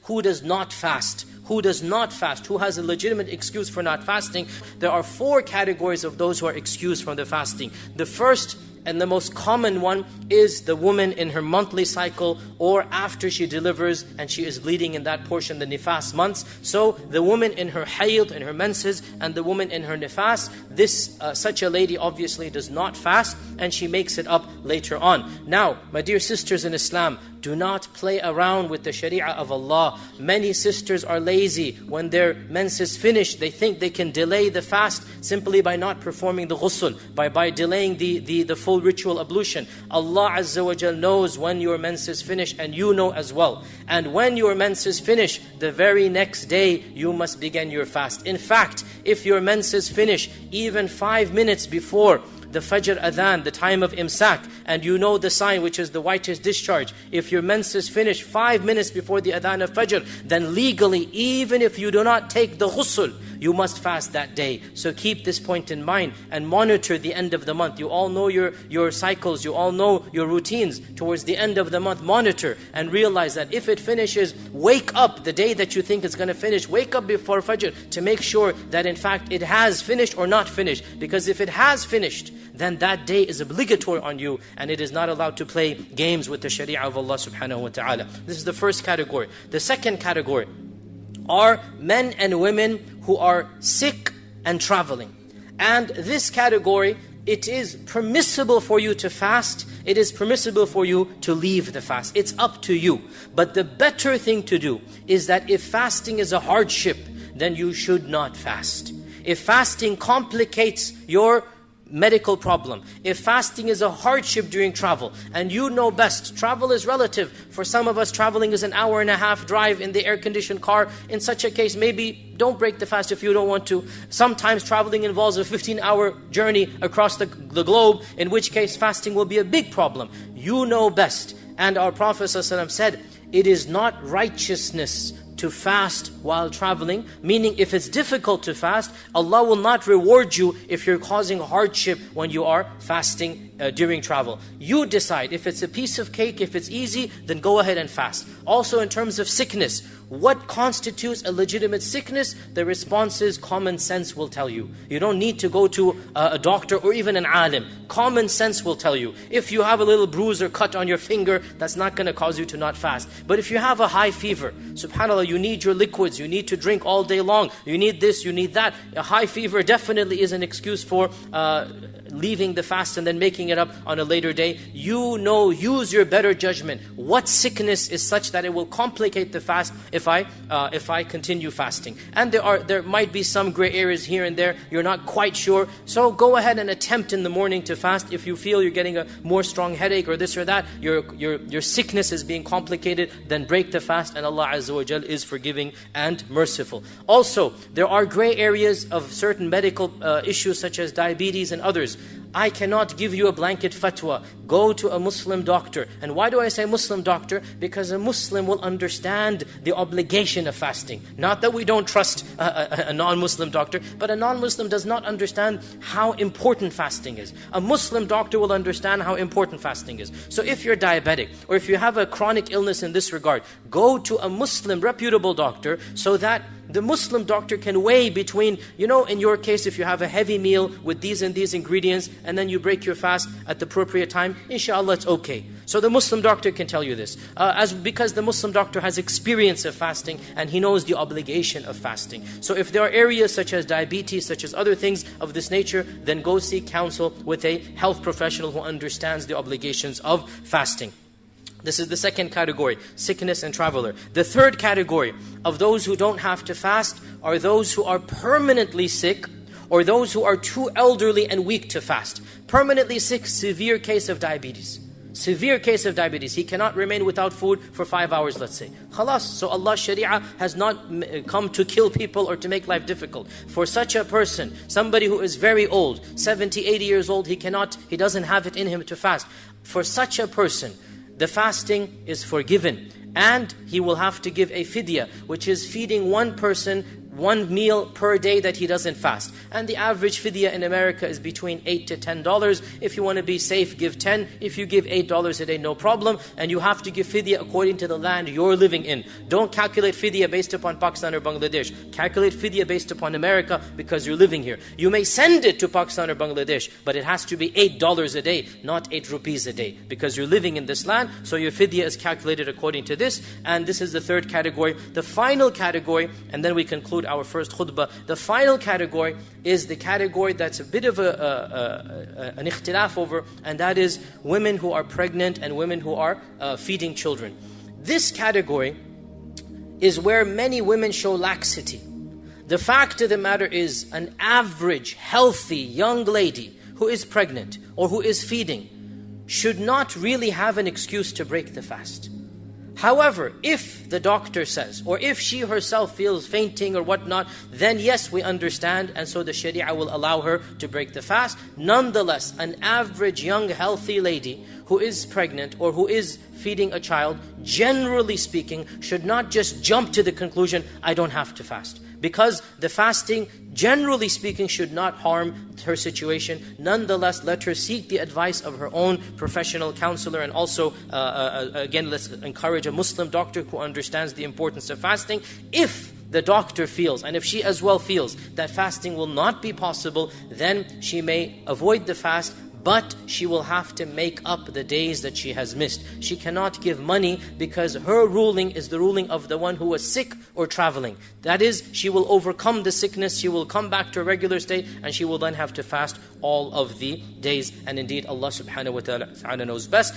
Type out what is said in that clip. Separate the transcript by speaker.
Speaker 1: who does not fast. Who does not fast, who has a legitimate excuse for not fasting. There are 4 categories of those who are excused from the fasting. The first and the most common one is the woman in her monthly cycle, or after she delivers and she is bleeding in that portion, the nifas months. So the woman in her hayd, in her menses, and the woman in her nifas, such a lady obviously does not fast, and she makes it up later on. Now, my dear sisters in Islam, do not play around with the sharia of Allah. Many sisters are lazy. When their menses finish, they think they can delay the fast simply by not performing the ghusl, by delaying the full ritual ablution. Allah Azza wa Jal knows when your menses finish, and you know as well. And when your menses finish, the very next day you must begin your fast. In fact, if your menses finish even 5 minutes before the Fajr Adhan, the time of Imsak, and you know the sign which is the whitish discharge, if your menses finish 5 minutes before the Adhan of Fajr, then legally, even if you do not take the ghusl, you must fast that day. So keep this point in mind and monitor the end of the month. You all know your cycles, you all know your routines. Towards the end of the month, monitor and realize that if it finishes, wake up the day that you think it's going to finish. Wake up before Fajr to make sure that in fact it has finished or not finished. Because if it has finished, then that day is obligatory on you, and it is not allowed to play games with the sharia of Allah subhanahu wa ta'ala. This is the first category. The second category are men and women who are sick and traveling. And this category, it is permissible for you to fast. It is permissible for you to leave the fast. It's up to you. But the better thing to do is that if fasting is a hardship, then you should not fast. If fasting complicates your medical problem, if fasting is a hardship during travel, and you know best, travel is relative. For some of us, traveling is an hour and a half drive in the air-conditioned car. In such a case, maybe don't break the fast if you don't want to. Sometimes traveling involves a 15-hour journey across the globe, in which case fasting will be a big problem. You know best. And our Prophet ﷺ said, it is not righteousness to fast while traveling, meaning if it's difficult to fast, Allah will not reward you if you're causing hardship when you are fasting during travel. You decide. If it's a piece of cake, if it's easy, then go ahead and fast. Also in terms of sickness, what constitutes a legitimate sickness? The response is common sense will tell you. You don't need to go to a doctor or even an alim. Common sense will tell you. If you have a little bruise or cut on your finger, that's not going to cause you to not fast. But if you have a high fever, subhanAllah, you need your liquids, you need to drink all day long, you need this, you need that. A high fever definitely is an excuse for leaving the fast and then making it up on a later day. You know, use your better judgment. What sickness is such that it will complicate the fast if I continue fasting? And there might be some gray areas here and there. You're not quite sure. So go ahead and attempt in the morning to fast. If you feel you're getting a more strong headache or this or that, your sickness is being complicated, then break the fast, and Allah Azza wa Jal is forgiving and merciful. Also, there are gray areas of certain medical issues such as diabetes and others. I cannot give you a blanket fatwa. Go to a Muslim doctor. And why do I say Muslim doctor? Because a Muslim will understand the obligation of fasting. Not that we don't trust a non-Muslim doctor, but a non-Muslim does not understand how important fasting is. A Muslim doctor will understand how important fasting is. So if you're diabetic, or if you have a chronic illness in this regard, go to a Muslim reputable doctor so that the Muslim doctor can weigh between, in your case, if you have a heavy meal with these and these ingredients, and then you break your fast at the appropriate time, inshallah it's okay. So the Muslim doctor can tell you this. Because the Muslim doctor has experience of fasting, and he knows the obligation of fasting. So if there are areas such as diabetes, such as other things of this nature, then go seek counsel with a health professional who understands the obligations of fasting. This is the second category, sickness and traveler. The third category of those who don't have to fast are those who are permanently sick, or those who are too elderly and weak to fast. Permanently sick, severe case of diabetes. Severe case of diabetes. He cannot remain without food for 5 hours, let's say. Khalas. So Allah's sharia has not come to kill people or to make life difficult. For such a person, somebody who is very old, 70, 80 years old, he doesn't have it in him to fast. For such a person, the fasting is forgiven, and he will have to give a fidya, which is feeding one person one meal per day that he doesn't fast. And the average fidya in America is between $8 to $10. If you want to be safe, give 10. If you give $8 a day, no problem. And you have to give fidya according to the land you're living in. Don't calculate fidya based upon Pakistan or Bangladesh. Calculate fidya based upon America because you're living here. You may send it to Pakistan or Bangladesh, but it has to be $8 a day, not 8 rupees a day, because you're living in this land. So your fidya is calculated according to this. And this is the third category. The final category, and then we conclude our first khutbah. The final category is the category that's a bit of an ikhtilaf over, and that is women who are pregnant and women who are feeding children. This category is where many women show laxity. The fact of the matter is, an average, healthy young lady who is pregnant or who is feeding should not really have an excuse to break the fast. However, if the doctor says, or if she herself feels fainting or whatnot, then yes, we understand, and so the Sharia will allow her to break the fast. Nonetheless, an average young healthy lady who is pregnant or who is feeding a child, generally speaking, should not just jump to the conclusion, I don't have to fast. Because the fasting, generally speaking, should not harm her situation. Nonetheless, let her seek the advice of her own professional counselor. And also, again, let's encourage a Muslim doctor who understands the importance of fasting. If the doctor feels, and if she as well feels, that fasting will not be possible, then she may avoid the fast, but she will have to make up the days that she has missed. She cannot give money because her ruling is the ruling of the one who was sick or traveling. That is, she will overcome the sickness, she will come back to a regular state, and she will then have to fast all of the days. And indeed, Allah subhanahu wa ta'ala knows best.